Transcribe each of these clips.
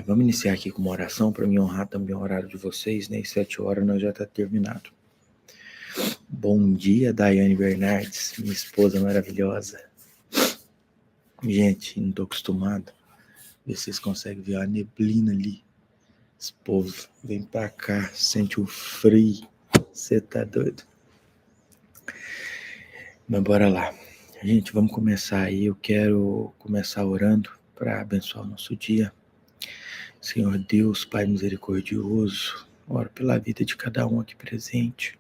Vamos iniciar aqui com uma oração para me honrar também o horário de vocês, né? 7 horas nós já está terminado. Bom dia, Daiane Bernardes, minha esposa maravilhosa. Gente, não tô acostumado. Vê se vocês conseguem ver a neblina ali. Esse povo vem pra cá, sente o frio. Você tá doido? Mas bora lá. Gente, vamos começar aí. Eu quero começar orando para abençoar o nosso dia. Senhor Deus, Pai misericordioso, oro pela vida de cada um aqui presente.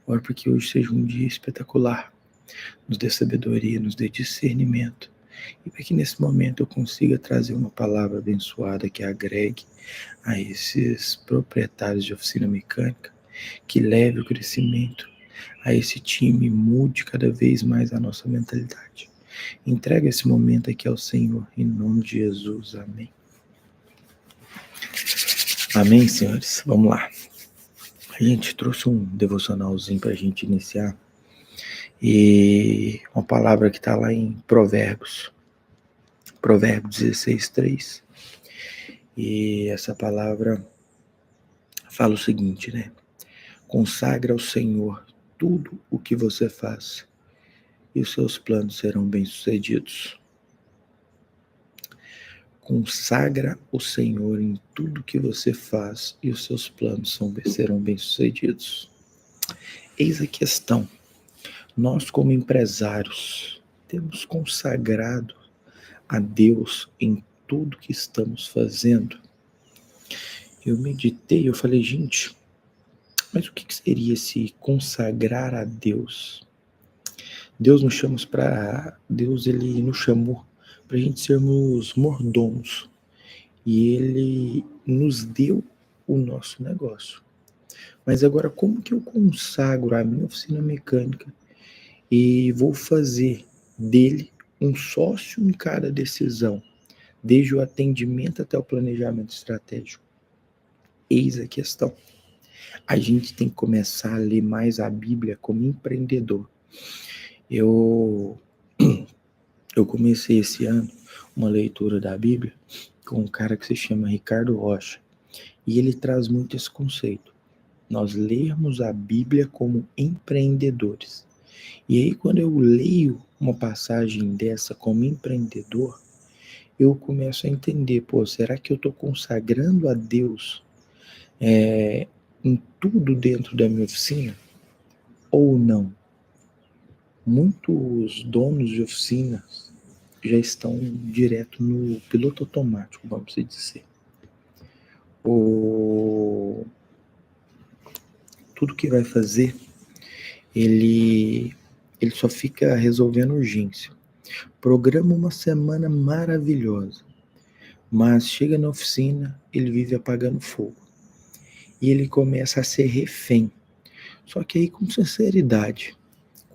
Oro para que hoje seja um dia espetacular. Nos dê sabedoria, nos dê discernimento. E para que nesse momento eu consiga trazer uma palavra abençoada que agregue a esses proprietários de oficina mecânica, que leve o crescimento a esse time, mude cada vez mais a nossa mentalidade. Entrega esse momento aqui ao Senhor, em nome de Jesus, amém. Amém, senhores? Vamos lá. A gente trouxe um devocionalzinho para a gente iniciar, e uma palavra que está lá em Provérbios 16:3. E essa palavra fala o seguinte, né? Consagra ao Senhor tudo o que você faz, e os seus planos serão bem-sucedidos. Consagra o Senhor em tudo que você faz, e os seus planos serão bem-sucedidos. Eis a questão. Nós, como empresários, temos consagrado a Deus em tudo que estamos fazendo. Eu meditei, eu falei, gente, mas o que seria esse consagrar a Deus? Deus ele nos chamou para a gente sermos mordomos, e Ele nos deu o nosso negócio. Mas agora, como que eu consagro a minha oficina mecânica e vou fazer dele um sócio em cada decisão, desde o atendimento até o planejamento estratégico? Eis a questão. A gente tem que começar a ler mais a Bíblia como empreendedor. Eu comecei esse ano uma leitura da Bíblia com um cara que se chama Ricardo Rocha, e ele traz muito esse conceito. Nós lermos a Bíblia como empreendedores. E aí, quando eu leio uma passagem dessa como empreendedor, eu começo a entender, será que eu estou consagrando a Deus em tudo dentro da minha oficina? Ou não? Muitos donos de oficinas já estão direto no piloto automático, vamos dizer. Tudo que vai fazer, ele só fica resolvendo urgência. Programa uma semana maravilhosa, mas chega na oficina, ele vive apagando fogo. E ele começa a ser refém. Só que aí, com sinceridade,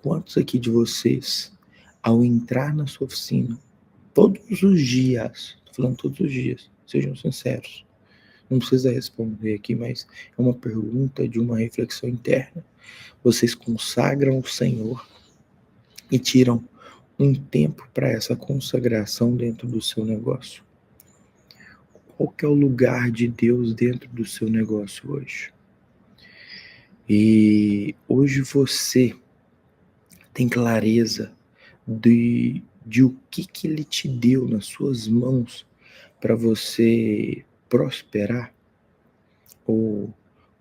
quantos aqui de vocês, ao entrar na sua oficina, todos os dias, tô falando todos os dias, sejam sinceros, não precisa responder aqui, mas é uma pergunta de uma reflexão interna. Vocês consagram o Senhor e tiram um tempo para essa consagração dentro do seu negócio? Qual que é o lugar de Deus dentro do seu negócio hoje? E hoje você tem clareza de o que Ele te deu nas suas mãos para você prosperar? Ou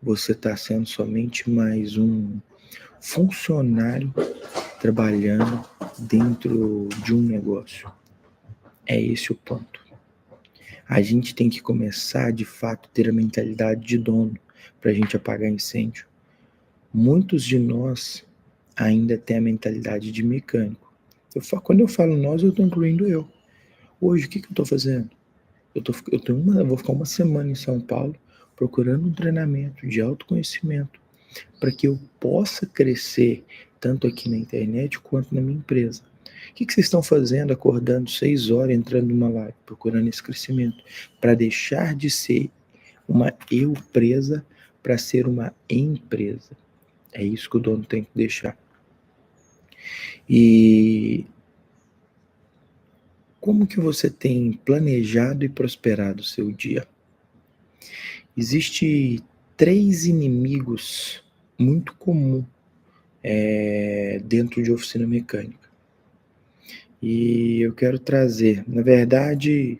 você está sendo somente mais um funcionário trabalhando dentro de um negócio? É esse o ponto. A gente tem que começar, de fato, a ter a mentalidade de dono para a gente apagar incêndio. Muitos de nós ainda têm a mentalidade de mecânico. Quando eu falo nós, eu estou incluindo eu. Hoje, o que eu estou fazendo? Eu vou ficar uma semana em São Paulo procurando um treinamento de autoconhecimento para que eu possa crescer tanto aqui na internet quanto na minha empresa. O que vocês estão fazendo acordando 6 horas, entrando numa live, procurando esse crescimento, para deixar de ser uma eu presa para ser uma empresa? É isso que o dono tem que deixar. E Como que você tem planejado e prosperado o seu dia? Existe 3 inimigos muito comum dentro de oficina mecânica. E eu quero trazer, na verdade,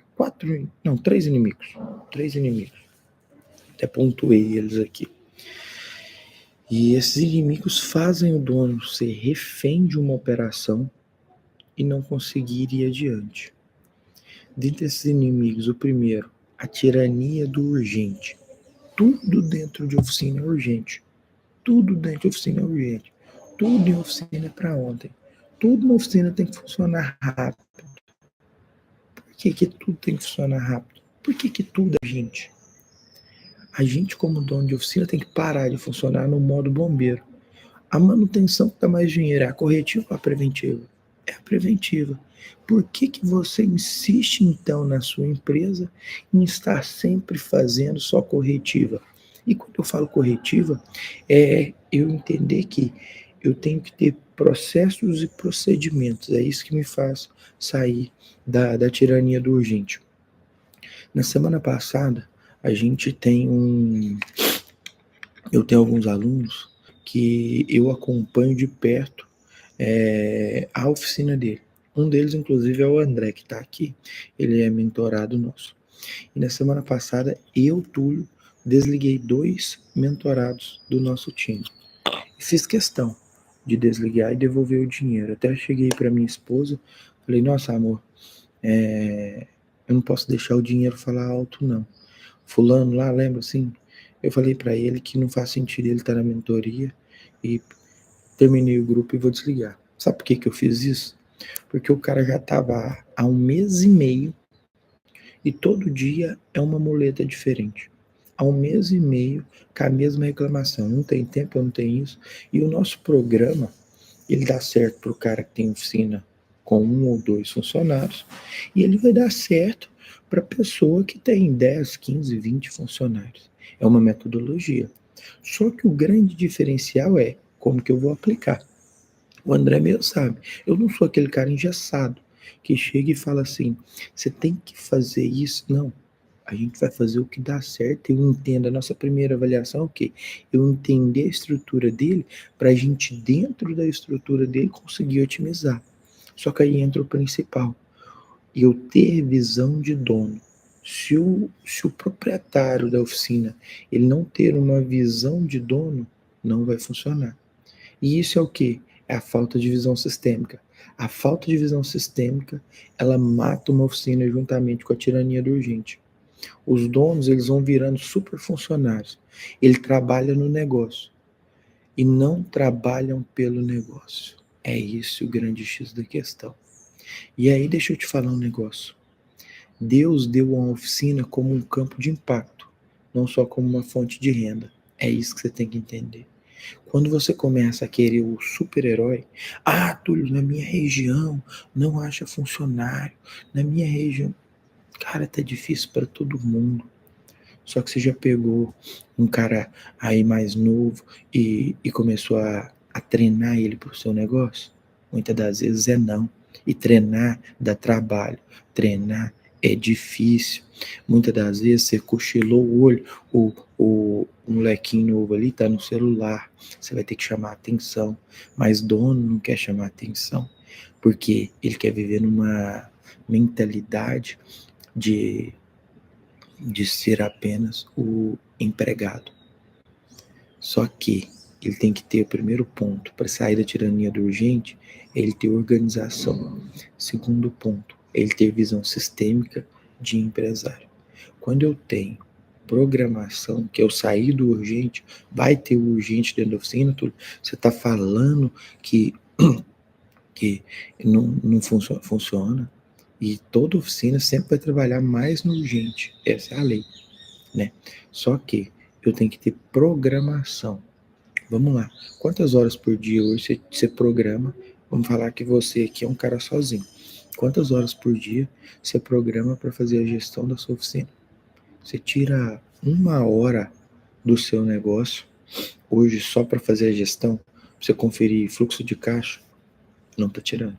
3 inimigos. 3 inimigos. Até pontuei eles aqui. E esses inimigos fazem o dono ser refém de uma operação e não conseguir ir adiante. Dentre esses inimigos, o primeiro, a tirania do urgente. Tudo dentro de oficina é urgente. Tudo dentro de oficina é urgente. Tudo em oficina é para ontem. Tudo na oficina tem que funcionar rápido. Por que tudo tem que funcionar rápido? Por que tudo é urgente? A gente, como dono de oficina, tem que parar de funcionar no modo bombeiro. A manutenção que dá mais dinheiro é a corretiva ou a preventiva? É a preventiva. Por que você insiste, então, na sua empresa em estar sempre fazendo só corretiva? E quando eu falo corretiva, é eu entender que eu tenho que ter processos e procedimentos. É isso que me faz sair da tirania do urgente. Na semana passada, a gente tem eu tenho alguns alunos que eu acompanho de perto a oficina dele. Um deles, inclusive, é o André, que está aqui. Ele é mentorado nosso. E na semana passada, eu, Túlio, desliguei 2 mentorados do nosso time. E fiz questão de desligar e devolver o dinheiro. Até cheguei para minha esposa, falei, nossa, amor, eu não posso deixar o dinheiro falar alto, não. Fulano lá, lembra assim? Eu falei para ele que não faz sentido ele estar na mentoria e terminei o grupo e vou desligar. Sabe por que eu fiz isso? Porque o cara já estava há 1 mês e meio e todo dia é uma muleta diferente. Há 1 mês e meio com a mesma reclamação. Não tem tempo, eu não tenho isso. E o nosso programa, ele dá certo para o cara que tem oficina com 1 ou 2 funcionários e ele vai dar certo para a pessoa que tem 10, 15, 20 funcionários. É uma metodologia. Só que o grande diferencial é como que eu vou aplicar. O André mesmo sabe. Eu não sou aquele cara engessado que chega e fala assim: você tem que fazer isso. Não. A gente vai fazer o que dá certo. Eu entendo. A nossa primeira avaliação é o quê? Eu entender a estrutura dele para a gente, dentro da estrutura dele, conseguir otimizar. Só que aí entra o principal. Eu ter visão de dono. Se o proprietário da oficina ele não ter uma visão de dono, não vai funcionar. E isso é o quê? É a falta de visão sistêmica. A falta de visão sistêmica, ela mata uma oficina juntamente com a tirania do urgente. Os donos, eles vão virando super funcionários. Ele trabalha no negócio e não trabalham pelo negócio. É isso o grande X da questão. E aí, deixa eu te falar um negócio. Deus deu a oficina como um campo de impacto, não só como uma fonte de renda. É isso que você tem que entender. Quando você começa a querer o super-herói, Túlio, na minha região não acha funcionário, na minha região, cara, tá difícil para todo mundo. Só que você já pegou um cara aí mais novo e começou a treinar ele pro seu negócio? Muitas das vezes é não. E treinar dá trabalho. Treinar é difícil. Muitas das vezes você cochilou o olho, o molequinho novo ali tá no celular. Você vai ter que chamar atenção. Mas dono não quer chamar atenção. Porque ele quer viver numa mentalidade de ser apenas o empregado. Só que ele tem que ter o primeiro ponto para sair da tirania do urgente, é ele ter organização. Segundo ponto, é ele ter visão sistêmica de empresário. Quando eu tenho programação, que eu sair do urgente, vai ter o urgente dentro da oficina, tudo. Você está falando que não funciona, e toda oficina sempre vai trabalhar mais no urgente. Essa é a lei, né? Só que eu tenho que ter programação. Vamos lá. Quantas horas por dia hoje você programa? Vamos falar que você aqui é um cara sozinho. Quantas horas por dia você programa para fazer a gestão da sua oficina? Você tira 1 hora do seu negócio hoje só para fazer a gestão, pra você conferir fluxo de caixa? Não está tirando.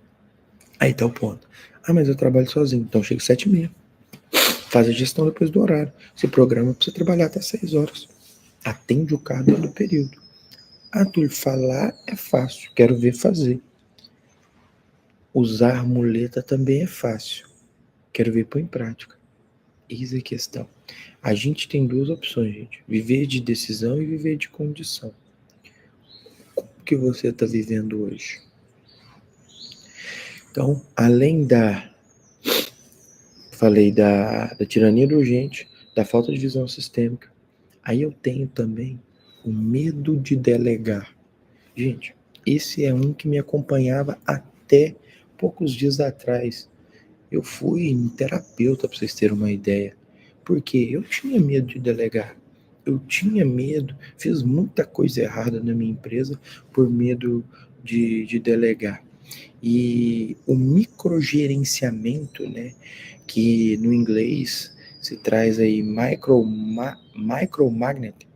Aí está o ponto. Ah, mas eu trabalho sozinho, então chega às 7h30. Faz a gestão depois do horário. Se programa para você trabalhar até 6 horas. Atende o cara dentro do período. Arthur, falar é fácil, quero ver fazer. Usar muleta também é fácil, quero ver pôr em prática. Eis a questão. A gente tem duas opções, gente. Viver de decisão e viver de condição. Como que você está vivendo hoje? Então, além falei da tirania do urgente, da falta de visão sistêmica, aí eu tenho também o medo de delegar. Gente, esse é um que me acompanhava até poucos dias atrás. Eu fui em terapeuta, para vocês terem uma ideia, porque eu tinha medo de delegar. Eu tinha medo, fiz muita coisa errada na minha empresa por medo de delegar. E o microgerenciamento, né, que no inglês se traz aí micromagnet,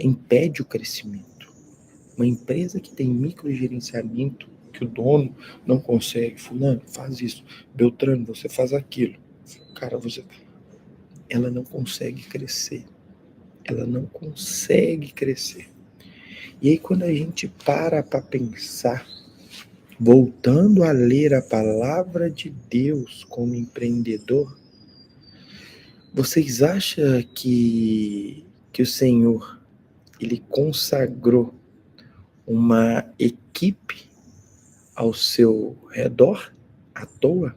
impede o crescimento. Uma empresa que tem microgerenciamento, que o dono não consegue, fulano, faz isso, Beltrano, você faz aquilo. Cara, ela não consegue crescer. Ela não consegue crescer. E aí quando a gente para pensar, voltando a ler a palavra de Deus como empreendedor, vocês acham que o Senhor, ele consagrou uma equipe ao seu redor à toa?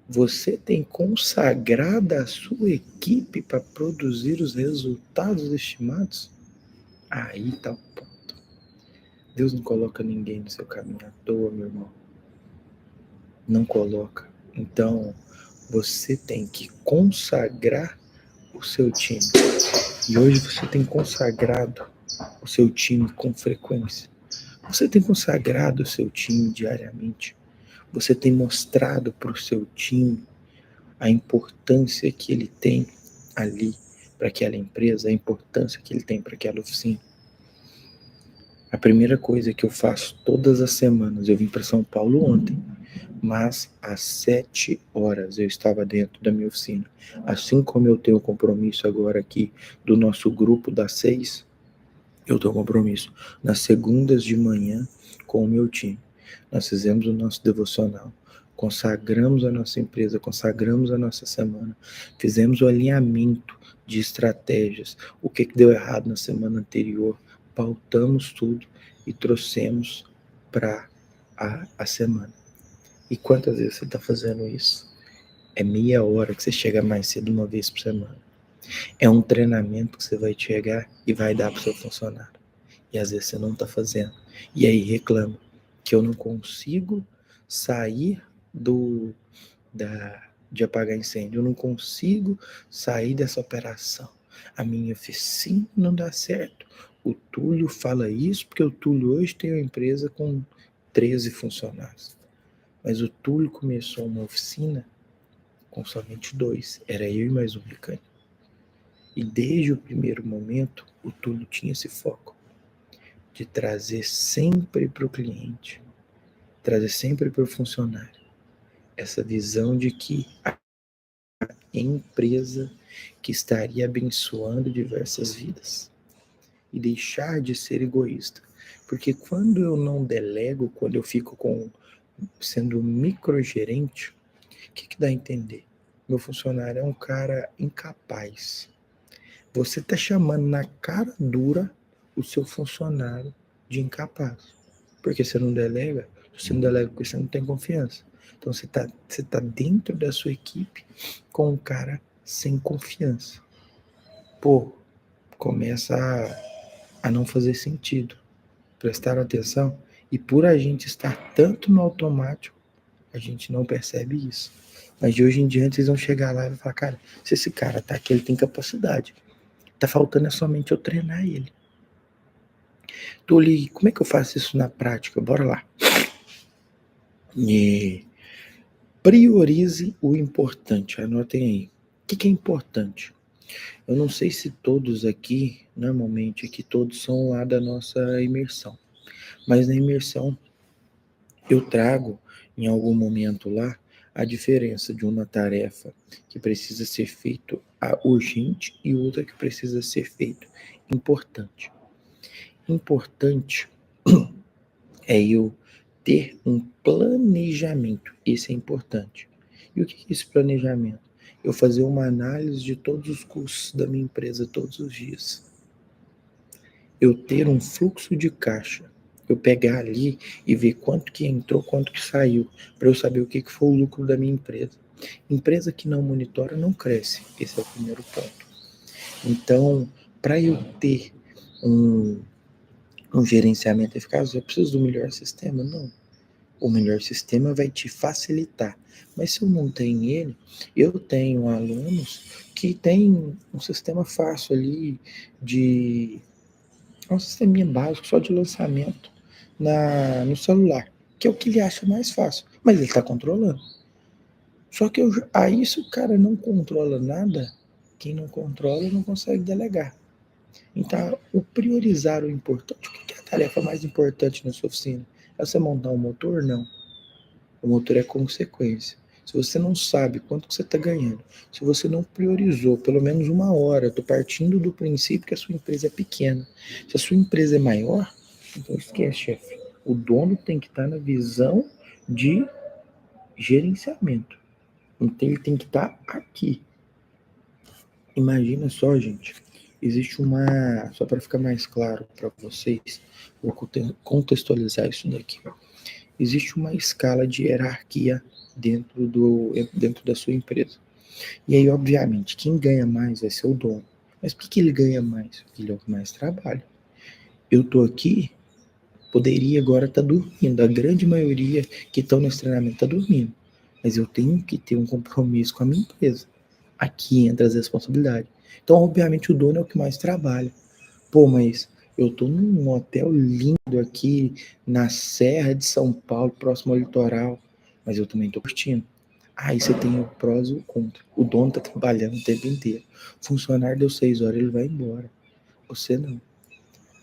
Você tem consagrado a sua equipe para produzir os resultados estimados? Aí está o ponto. Deus não coloca ninguém no seu caminho à toa, meu irmão. Não coloca. Então, você tem que consagrar o seu time. E hoje você tem consagrado o seu time com frequência. Você tem consagrado o seu time diariamente. Você tem mostrado para o seu time a importância que ele tem ali para aquela empresa, a importância que ele tem para aquela oficina. A primeira coisa que eu faço todas as semanas, eu vim para São Paulo ontem, mas às 7 horas eu estava dentro da minha oficina. Assim como eu tenho compromisso agora aqui do nosso grupo das 6, eu tenho compromisso nas segundas de manhã com o meu time. Nós fizemos o nosso devocional, consagramos a nossa empresa, consagramos a nossa semana, fizemos o alinhamento de estratégias, o que deu errado na semana anterior, pautamos tudo e trouxemos para a semana. E quantas vezes você está fazendo isso? É meia hora que você chega mais cedo uma vez por semana. É um treinamento que você vai chegar e vai dar para o seu funcionário. E às vezes você não está fazendo. E aí reclama que eu não consigo sair de apagar incêndio. Eu não consigo sair dessa operação. A minha oficina não dá certo. O Túlio fala isso porque o Túlio hoje tem uma empresa com 13 funcionários. Mas o Túlio começou uma oficina com somente 2. Era eu e mais um mecânico. E desde o primeiro momento, o Túlio tinha esse foco de trazer sempre para o cliente, trazer sempre para o funcionário, essa visão de que a empresa que estaria abençoando diversas vidas e deixar de ser egoísta. Porque quando eu não delego, quando eu fico sendo microgerente, o que dá a entender? Meu funcionário é um cara incapaz. Você está chamando na cara dura o seu funcionário de incapaz. Porque você não delega, você não delega porque você não tem confiança. Então você tá dentro da sua equipe com um cara sem confiança. Pô, começa a não fazer sentido. Prestar atenção. E por a gente estar tanto no automático, a gente não percebe isso. Mas de hoje em diante vocês vão chegar lá e vão falar, cara, se esse cara tá aqui, ele tem capacidade. Tá faltando é somente eu treinar ele. Tuli, como é que eu faço isso na prática? Bora lá. E priorize o importante. Anotem aí. O que é importante? Eu não sei se todos aqui, normalmente aqui todos são lá da nossa imersão. Mas na imersão, Eu trago, em algum momento lá, a diferença de uma tarefa que precisa ser feito urgente e outra que precisa ser feito importante. Importante é eu ter um planejamento. Isso é importante. E o que é esse planejamento? Eu fazer uma análise de todos os custos da minha empresa todos os dias. Eu ter um fluxo de caixa. Eu pegar ali e ver quanto que entrou, quanto que saiu, para eu saber o que foi o lucro da minha empresa. Empresa que não monitora não cresce. Esse é o primeiro ponto. Então, para eu ter um, um gerenciamento eficaz, eu preciso do melhor sistema? Não. O melhor sistema vai te facilitar. Mas se eu não tenho ele, eu tenho alunos que têm um sistema fácil ali de um sisteminha básico só de lançamento no celular, que é o que ele acha mais fácil, mas ele está controlando. Só que aí se o cara não controla nada, quem não controla não consegue delegar. Então, o priorizar o importante, o que é a tarefa mais importante na sua oficina? É você montar um motor? Não. O motor é consequência. Se você não sabe quanto que você está ganhando, se você não priorizou pelo menos uma hora, estou partindo do princípio que a sua empresa é pequena. Se a sua empresa é maior, então esquece, chefe. O dono tem que estar na visão de gerenciamento. Então ele tem que estar aqui. Imagina só, gente. Existe uma. Só para ficar mais claro para vocês, vou contextualizar isso daqui. Existe uma escala de hierarquia dentro da sua empresa. E aí, obviamente, quem ganha mais vai ser o dono. Mas por que ele ganha mais? Porque ele é o que mais trabalha. Eu tô aqui, poderia agora estar dormindo. A grande maioria que estão nesse treinamento está dormindo. Mas eu tenho que ter um compromisso com a minha empresa. Aqui entra as responsabilidades. Então, obviamente, o dono é o que mais trabalha. Pô, mas eu tô num hotel lindo aqui na Serra de São Paulo, próximo ao litoral, mas eu também tô curtindo. Aí você tem o prós e o contra. O dono tá trabalhando o tempo inteiro. O funcionário deu 6 horas, ele vai embora. Você não.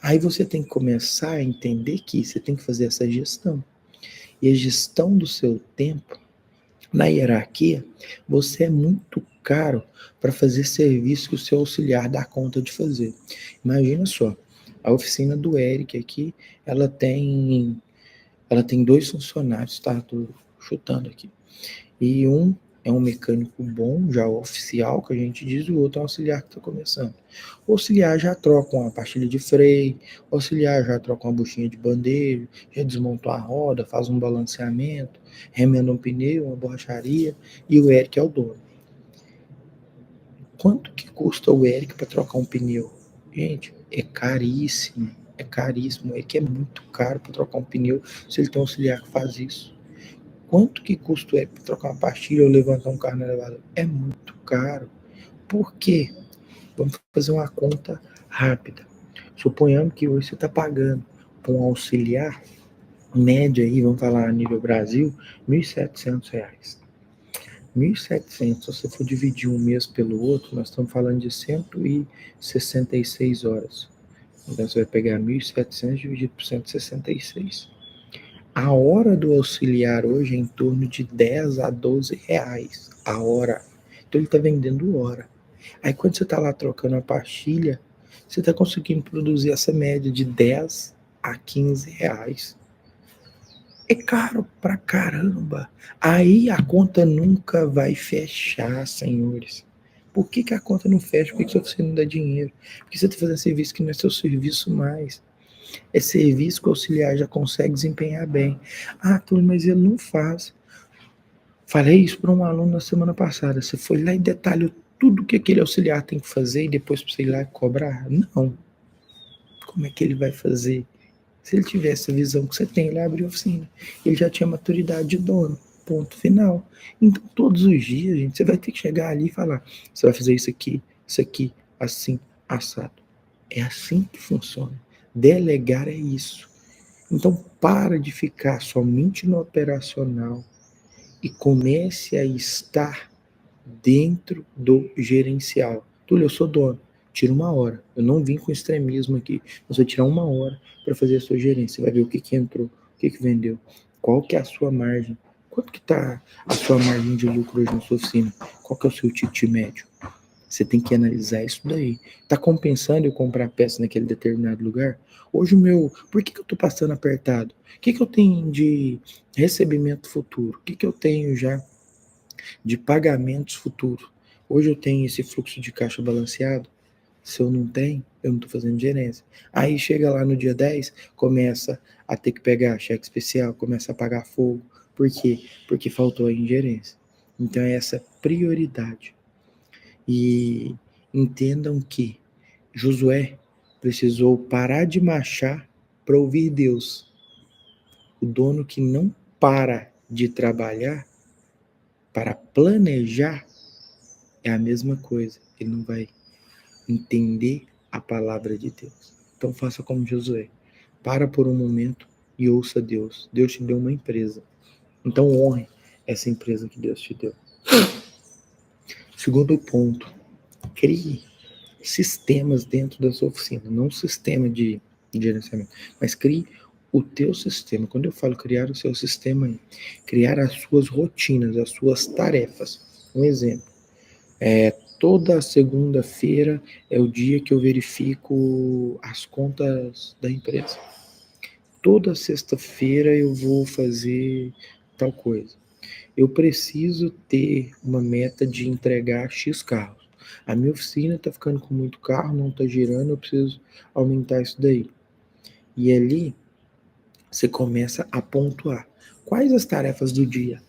Aí você tem que começar a entender que você tem que fazer essa gestão. E a gestão do seu tempo, na hierarquia, você é muito caro para fazer serviço que o seu auxiliar dá conta de fazer. Imagina só, a oficina do Eric aqui, ela tem 2 funcionários, tá? Tô chutando aqui. E um é um mecânico bom, já oficial, que a gente diz, e o outro é um auxiliar que está começando. O auxiliar já troca uma pastilha de freio, o auxiliar já troca uma buchinha de bandeira, já desmontou a roda, faz um balanceamento, remenda um pneu, uma borracharia, e o Eric é o dono. Quanto que custa o Eric para trocar um pneu? Gente, é caríssimo, é caríssimo. O Eric é muito caro para trocar um pneu se ele tem um auxiliar que faz isso. Quanto que custa para trocar uma pastilha ou levantar um carro na elevador? É muito caro. Por quê? Vamos fazer uma conta rápida. Suponhamos que hoje você está pagando para um auxiliar, média aí, vamos falar a nível Brasil, R$ 1.700. 1.700, se você for dividir um mês pelo outro, nós estamos falando de 166 horas. Então você vai pegar 1.700 dividido por 166. A hora do auxiliar hoje é em torno de 10 a 12 reais a hora. Então ele está vendendo hora. Aí quando você está lá trocando a pastilha, você está conseguindo produzir essa média de 10 a 15 reais. É caro pra caramba. Aí a conta nunca vai fechar, senhores. Por que a conta não fecha? Por que você não dá dinheiro? Porque você está fazendo serviço que não é seu serviço mais. É serviço que o auxiliar já consegue desempenhar bem. Ah, Túlio, mas ele não faz. Falei isso para um aluno na semana passada. Você foi lá e detalhou tudo que aquele auxiliar tem que fazer e depois para você ir lá e cobrar? Não. Como é que ele vai fazer? Se ele tivesse a visão que você tem, ele abriu a oficina. Ele já tinha maturidade de dono. Ponto final. Então, todos os dias, gente, você vai ter que chegar ali e falar: você vai fazer isso aqui, assim, assado. É assim que funciona. Delegar é isso. Então, para de ficar somente no operacional e comece a estar dentro do gerencial. Túlio, eu sou dono. Tira uma hora. Eu não vim com extremismo aqui. Você vai tirar uma hora para fazer a sua gerência. Você vai ver o que entrou, o que vendeu, Qual que é a sua margem? Quanto que está a sua margem de lucro hoje na sua oficina? Qual que é o seu ticket médio? Você tem que analisar isso daí. Tá compensando eu comprar peça naquele determinado lugar? Hoje por que eu tô passando apertado? O que eu tenho de recebimento futuro? O que eu tenho já de pagamentos futuros? Hoje eu tenho esse fluxo de caixa balanceado? Se eu não tenho, eu não estou fazendo gerência. Aí chega lá no dia 10, começa a ter que pegar cheque especial, começa a pagar fogo. Por quê? Porque faltou a ingerência. Então é essa prioridade. E entendam que Josué precisou parar de marchar para ouvir Deus. O dono que não para de trabalhar para planejar é a mesma coisa. Ele não vai entender a palavra de Deus. Então faça como Josué. Para por um momento e ouça Deus. Deus te deu uma empresa. Então honre essa empresa que Deus te deu. Segundo ponto, crie sistemas dentro da sua oficina. Não um sistema de gerenciamento, mas crie o teu sistema. Quando eu falo criar o seu sistema, criar as suas rotinas, as suas tarefas. Um exemplo. Toda segunda-feira é o dia que eu verifico as contas da empresa. Toda sexta-feira eu vou fazer tal coisa. Eu preciso ter uma meta de entregar X carros. A minha oficina está ficando com muito carro, não está girando, eu preciso aumentar isso daí. E ali você começa a pontuar. Quais as tarefas do dia?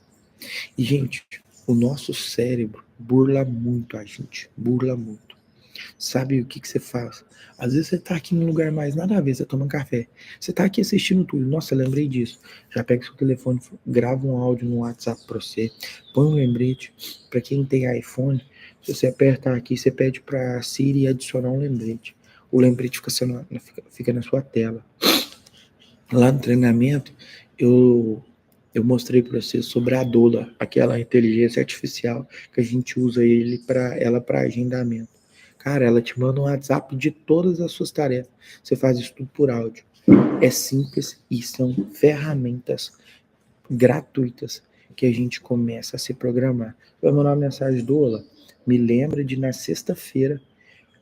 E, gente, o nosso cérebro burla muito a gente, burla muito. Sabe o que você faz? Às vezes você tá aqui num lugar mais nada a ver, você toma café. Você tá aqui assistindo tudo. Nossa, eu lembrei disso. Já pega seu telefone, grava um áudio no WhatsApp pra você, põe um lembrete. Pra quem tem iPhone, se você apertar aqui, você pede pra Siri adicionar um lembrete. O lembrete fica na sua tela. Lá no treinamento, eu mostrei para você sobre a Dola, aquela inteligência artificial que a gente usa ela para agendamento. Cara, ela te manda um WhatsApp de todas as suas tarefas. Você faz isso tudo por áudio. É simples e são ferramentas gratuitas que a gente começa a se programar. Vai mandar uma mensagem, Dola, me lembra de na sexta-feira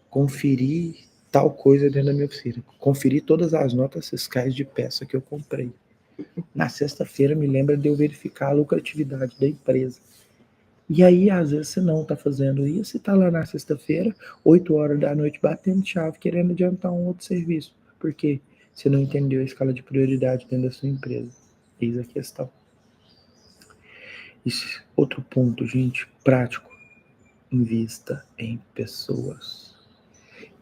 conferir tal coisa dentro da minha oficina. Conferir todas as notas fiscais de peça que eu comprei. Na sexta-feira me lembra de eu verificar a lucratividade da empresa. E aí, às vezes, você não está fazendo isso e está lá na sexta-feira, 8 horas da noite, batendo chave, querendo adiantar um outro serviço. Por quê? Você não entendeu a escala de prioridade dentro da sua empresa. Eis a questão. Esse outro ponto, gente, prático. Invista em pessoas.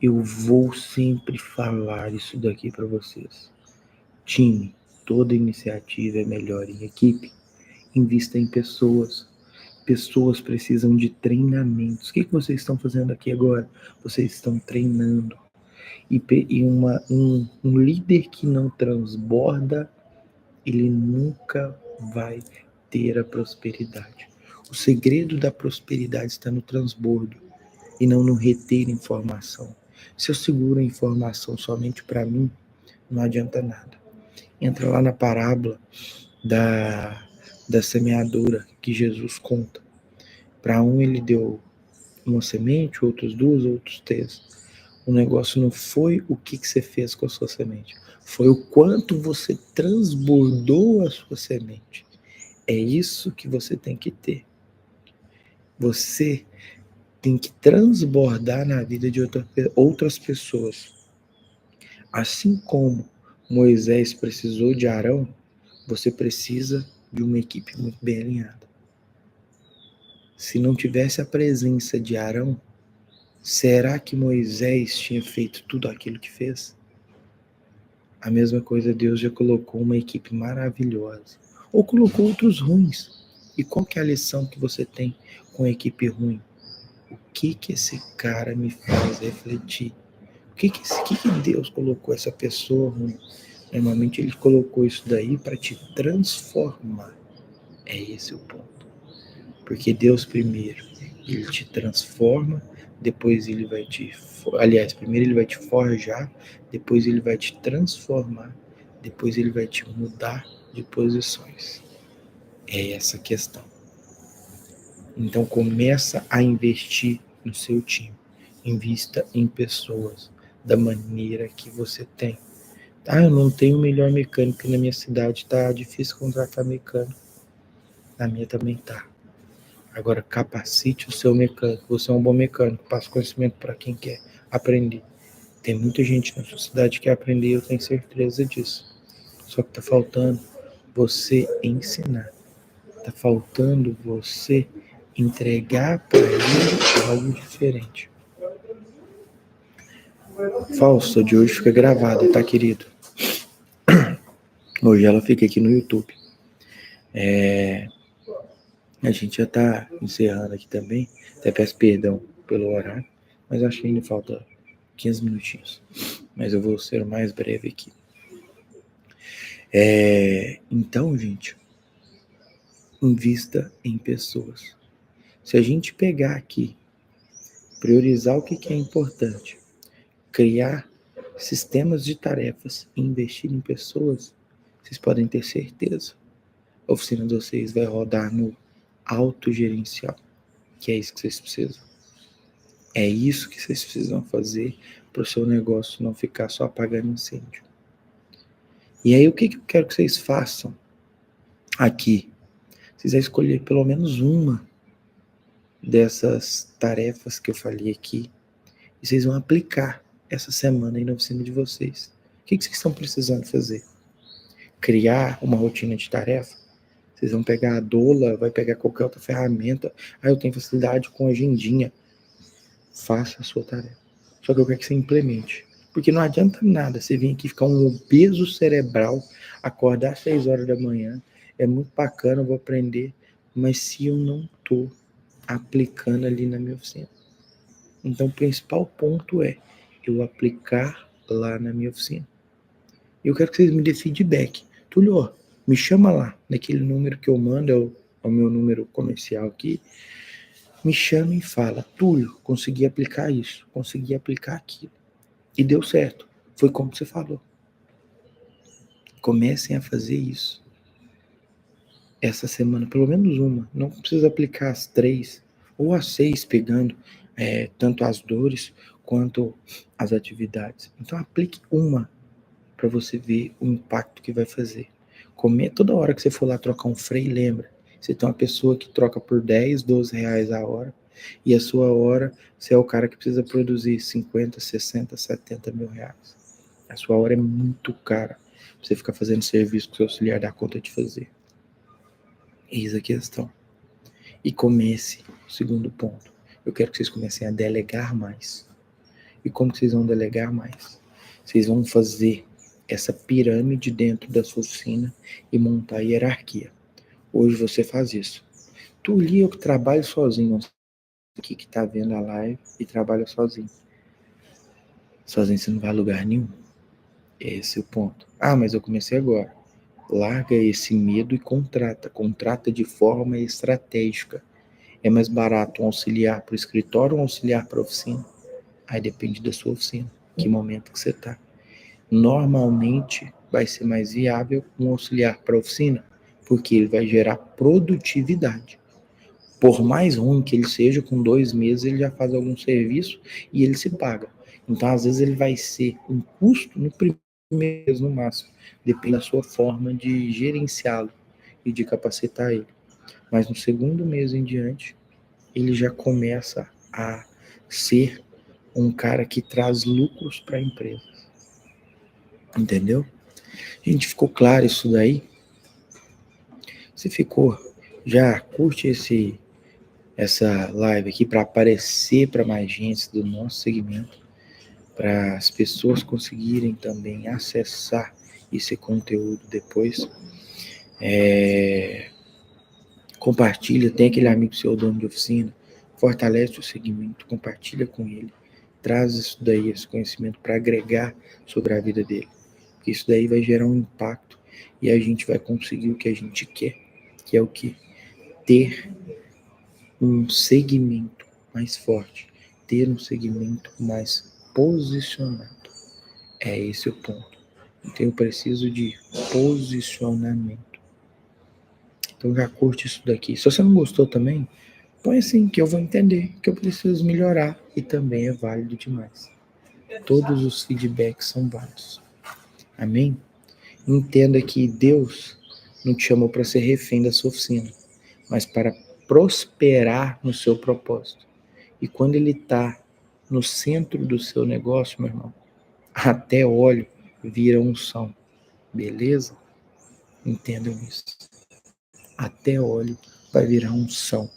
Eu vou sempre falar isso daqui para vocês. Time, toda iniciativa é melhor em equipe. Invista em pessoas. Pessoas precisam de treinamentos. O que vocês estão fazendo aqui agora? Vocês estão treinando. E um líder que não transborda, ele nunca vai ter a prosperidade. O segredo da prosperidade está no transbordo e não no reter informação. Se eu seguro a informação somente para mim, não adianta nada. Entra lá na parábola da semeadura que Jesus conta. Para um ele deu uma semente, outros duas, outros três. O negócio não foi o que você fez com a sua semente, foi o quanto você transbordou a sua semente. É isso que você tem que ter. Você tem que transbordar na vida de outras pessoas. Assim como Moisés precisou de Arão, você precisa de uma equipe muito bem alinhada. Se não tivesse a presença de Arão, será que Moisés tinha feito tudo aquilo que fez? A mesma coisa, Deus já colocou uma equipe maravilhosa. Ou colocou outros ruins. E qual que é a lição que você tem com a equipe ruim? O que esse cara me faz refletir? O que Deus colocou essa pessoa ruim? Normalmente ele colocou isso daí para te transformar. É esse o ponto. Porque Deus primeiro, ele te transforma, depois ele vai primeiro ele vai te forjar, depois ele vai te transformar, depois ele vai te mudar de posições. É essa a questão. Então começa a investir no seu time. Invista em pessoas da maneira que você tem. Eu não tenho o melhor mecânico na minha cidade, tá difícil contratar mecânico. Na minha também tá. Agora capacite o seu mecânico. Você é um bom mecânico, passa conhecimento para quem quer aprender. Tem muita gente na sua cidade que quer aprender, eu tenho certeza disso. Só que tá faltando você ensinar. Tá faltando você entregar para ele algo diferente. Falso de hoje fica gravada, tá, querido? Hoje ela fica aqui no YouTube. A gente já tá encerrando aqui também. Até peço perdão pelo horário, mas acho que ainda falta 15 minutinhos. Mas eu vou ser mais breve aqui. Então, gente, invista em pessoas. Se a gente pegar aqui, priorizar o que é importante, criar sistemas de tarefas e investir em pessoas, vocês podem ter certeza. A oficina de vocês vai rodar no autogerencial, que é isso que vocês precisam. É isso que vocês precisam fazer para o seu negócio não ficar só apagando incêndio. E aí, o que eu quero que vocês façam aqui? Vocês vão escolher pelo menos uma dessas tarefas que eu falei aqui e vocês vão aplicar essa semana aí na oficina de vocês. O que vocês estão precisando fazer? Criar uma rotina de tarefa? Vocês vão pegar a Dola, vai pegar qualquer outra ferramenta. Eu tenho facilidade com agendinha. Faça a sua tarefa. Só que eu quero que você implemente. Porque não adianta nada você vir aqui ficar um obeso cerebral, acordar às 6 horas da manhã, é muito bacana, eu vou aprender, mas se eu não estou aplicando ali na minha oficina. Então o principal ponto é eu aplicar lá na minha oficina. Eu quero que vocês me dêem feedback. Túlio, me chama lá, naquele número que eu mando, é o meu número comercial aqui. Me chama e fala, Túlio, consegui aplicar isso, consegui aplicar aquilo. E deu certo. Foi como você falou. Comecem a fazer isso. Essa semana, pelo menos uma. Não precisa aplicar as 3 ou as 6, pegando tanto as dores quanto as atividades. Então aplique uma para você ver o impacto que vai fazer. Toda hora que você for lá trocar um freio, lembra, você tem uma pessoa que troca por 10, 12 reais a hora, e a sua hora, você é o cara que precisa produzir 50, 60, 70 mil reais. A sua hora é muito cara pra você ficar fazendo serviço que o seu auxiliar dá conta de fazer. Eis a questão. E comece, segundo ponto, eu quero que vocês comecem a delegar mais. E como que vocês vão delegar mais? Vocês vão fazer essa pirâmide dentro da sua oficina e montar a hierarquia. Hoje você faz isso. Eu que trabalho sozinho, aqui que tá vendo a live e trabalha sozinho. Sozinho você não vai a lugar nenhum. Esse é o ponto. Mas eu comecei agora. Larga esse medo e contrata. Contrata de forma estratégica. É mais barato um auxiliar para o escritório ou um auxiliar para a oficina? Aí depende da sua oficina. Que momento que você está. Normalmente vai ser mais viável um auxiliar para a oficina, porque ele vai gerar produtividade. Por mais ruim que ele seja, com 2 meses ele já faz algum serviço e ele se paga. Então, às vezes, ele vai ser um custo no primeiro mês, no máximo. Depende da sua forma de gerenciá-lo e de capacitar ele. Mas no segundo mês em diante, ele já começa a ser um cara que traz lucros para a empresa. Entendeu? Gente, ficou claro isso daí? Se ficou, já curte essa live aqui para aparecer para mais gente do nosso segmento, para as pessoas conseguirem também acessar esse conteúdo depois. Compartilha, tem aquele amigo seu dono de oficina, fortalece o segmento, compartilha com ele, traz isso daí, esse conhecimento para agregar sobre a vida dele. Porque isso daí vai gerar um impacto e a gente vai conseguir o que a gente quer, que é o que? Ter um segmento mais forte, ter um segmento mais posicionado. É esse o ponto. Então eu preciso de posicionamento. Então já curte isso daqui. Se você não gostou também, põe assim que eu vou entender que eu preciso melhorar e também é válido demais. Todos os feedbacks são válidos. Amém? Entenda que Deus não te chamou para ser refém da sua oficina, mas para prosperar no seu propósito. E quando ele está no centro do seu negócio, meu irmão, até óleo vira unção. Beleza? Entendam isso. Até óleo vai virar unção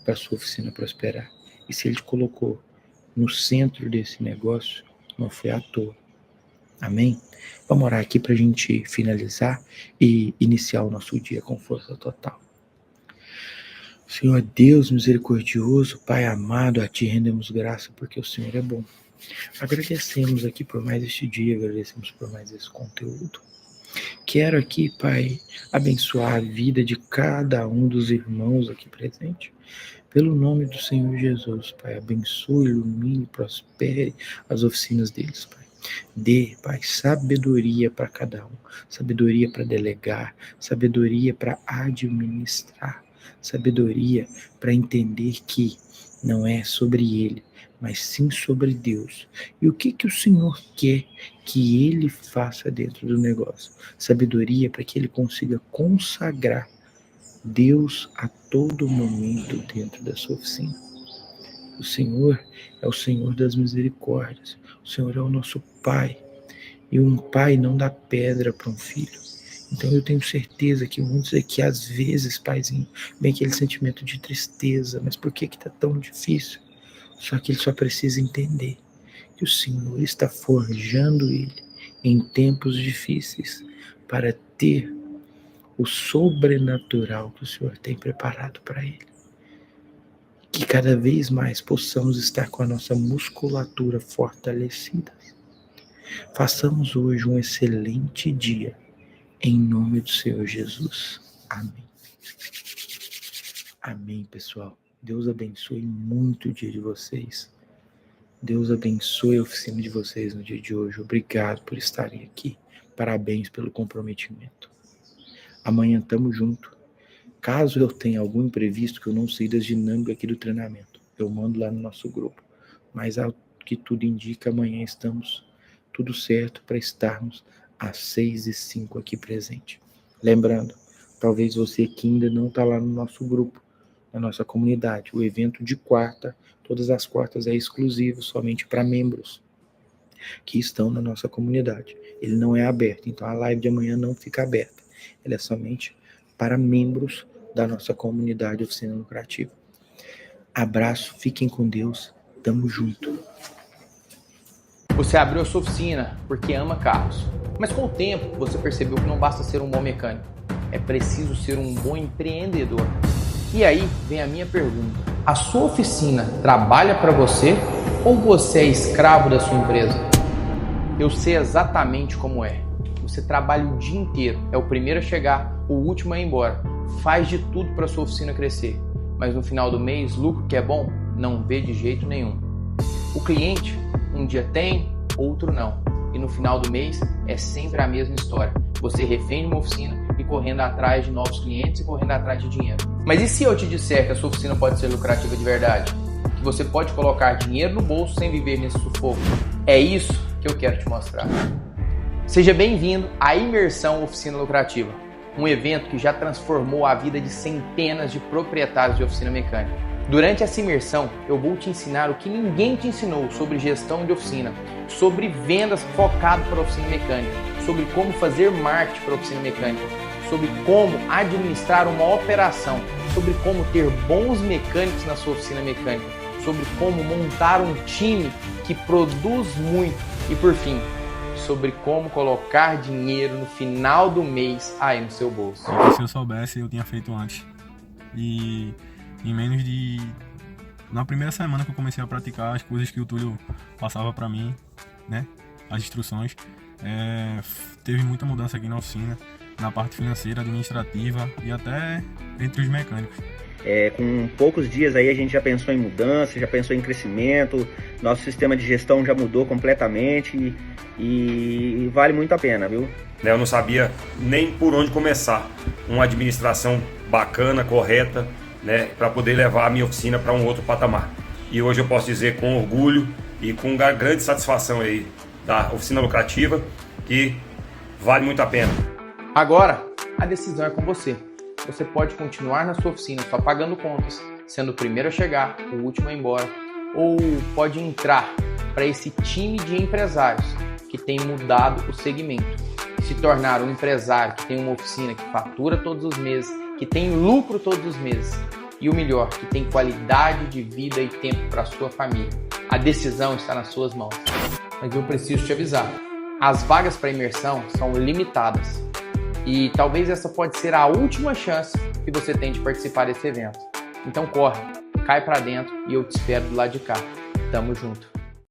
para sua oficina prosperar. E se ele te colocou no centro desse negócio, não foi à toa. Amém? Vamos orar aqui para a gente finalizar e iniciar o nosso dia com força total. Senhor Deus misericordioso, Pai amado, a Ti rendemos graça porque o Senhor é bom. Agradecemos aqui por mais este dia, agradecemos por mais esse conteúdo. Quero aqui, Pai, abençoar a vida de cada um dos irmãos aqui presentes. Pelo nome do Senhor Jesus, Pai, abençoe, ilumine, prospere as oficinas deles, Pai. Dê, Pai, sabedoria para cada um, sabedoria para delegar, sabedoria para administrar, sabedoria para entender que não é sobre ele, mas sim sobre Deus. E o que o Senhor quer que ele faça dentro do negócio? Sabedoria para que ele consiga consagrar Deus a todo momento dentro da sua oficina. O Senhor é o Senhor das misericórdias. O Senhor é o nosso Pai. E um pai não dá pedra para um filho. Então eu tenho certeza que muitos aqui, às vezes, paizinho, vem aquele sentimento de tristeza. Mas por que está tão difícil? Só que ele só precisa entender que o Senhor está forjando ele em tempos difíceis para ter o sobrenatural que o Senhor tem preparado para ele. Que cada vez mais possamos estar com a nossa musculatura fortalecida. Façamos hoje um excelente dia, em nome do Senhor Jesus. Amém. Amém, pessoal. Deus abençoe muito o dia de vocês. Deus abençoe a oficina de vocês no dia de hoje. Obrigado por estarem aqui. Parabéns pelo comprometimento. Amanhã estamos juntos. Caso eu tenha algum imprevisto que eu não sei das dinâmicas aqui do treinamento, eu mando lá no nosso grupo. Mas ao que tudo indica, amanhã estamos tudo certo para estarmos às 6h05 aqui presente. Lembrando, talvez você que ainda não está lá no nosso grupo, na nossa comunidade, o evento de quarta, todas as quartas é exclusivo somente para membros que estão na nossa comunidade. Ele não é aberto, então a live de amanhã não fica aberta. Ela é somente para membros da nossa comunidade Oficina Lucrativa. Abraço, fiquem com Deus, tamo junto. Você abriu a sua oficina porque ama carros, mas com o tempo você percebeu que não basta ser um bom mecânico, é preciso ser um bom empreendedor. E aí vem a minha pergunta: a sua oficina trabalha para você ou você é escravo da sua empresa? Eu sei exatamente como é. Você trabalha o dia inteiro, é o primeiro a chegar, o último a ir embora, faz de tudo para sua oficina crescer, mas no final do mês, lucro que é bom, não vê de jeito nenhum. O cliente um dia tem, outro não, e no final do mês é sempre a mesma história. Você refém de uma oficina e correndo atrás de novos clientes e correndo atrás de dinheiro. Mas e se eu te disser que a sua oficina pode ser lucrativa de verdade? Que você pode colocar dinheiro no bolso sem viver nesse sufoco? É isso que eu quero te mostrar. Seja bem-vindo à Imersão Oficina Lucrativa, um evento que já transformou a vida de centenas de proprietários de oficina mecânica. Durante essa imersão, eu vou te ensinar o que ninguém te ensinou sobre gestão de oficina, sobre vendas focado para a oficina mecânica, sobre como fazer marketing para a oficina mecânica, sobre como administrar uma operação, sobre como ter bons mecânicos na sua oficina mecânica, sobre como montar um time que produz muito e, por fim, sobre como colocar dinheiro no final do mês aí no seu bolso. Se eu soubesse, eu tinha feito antes. E em menos de... Na primeira semana que eu comecei a praticar as coisas que o Túlio passava para mim, né? As instruções, teve muita mudança aqui na oficina, na parte financeira, administrativa e até entre os mecânicos. Com poucos dias aí a gente já pensou em mudança, já pensou em crescimento, nosso sistema de gestão já mudou completamente e vale muito a pena, viu? Eu não sabia nem por onde começar. Uma administração bacana, correta, né, para poder levar a minha oficina para um outro patamar. E hoje eu posso dizer com orgulho e com grande satisfação aí da oficina lucrativa, que vale muito a pena. Agora, a decisão é com você. Você pode continuar na sua oficina só pagando contas, sendo o primeiro a chegar, o último a ir embora, ou pode entrar para esse time de empresários que tem mudado o segmento, se tornar um empresário que tem uma oficina que fatura todos os meses, que tem lucro todos os meses e o melhor, que tem qualidade de vida e tempo para a sua família. A decisão está nas suas mãos. Mas eu preciso te avisar, as vagas para imersão são limitadas. E talvez essa pode ser a última chance que você tem de participar desse evento. Então corre, cai pra dentro e eu te espero do lado de cá. Tamo junto.